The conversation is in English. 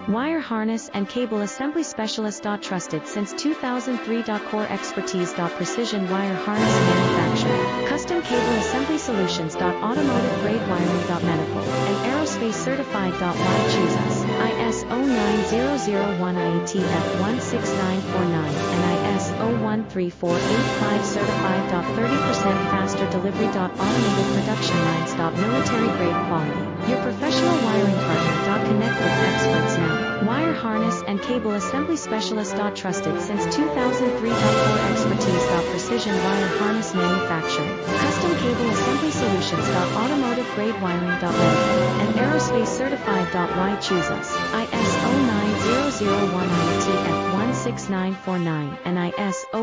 Wire harness and cable assembly specialist. Trusted since 2003. Core expertise. Precision wire harness manufacturing. Custom cable assembly solutions. Automotive grade wiring. Medical and aerospace certified. Why choose us? ISO 9001 IATF 16949 and ISO 13485 certified. 30% faster delivery. Automated production lines. Military grade quality. Your professional wiring partner. Connect with experts now. Wire harness and cable assembly specialist. Trusted since 2003. Core expertise. Precision wire harness manufacturing. Custom cable assembly solutions. Automotive grade wiring. Medical and aerospace certified. Why choose us? ISO 9001 IATF 16949 and ISO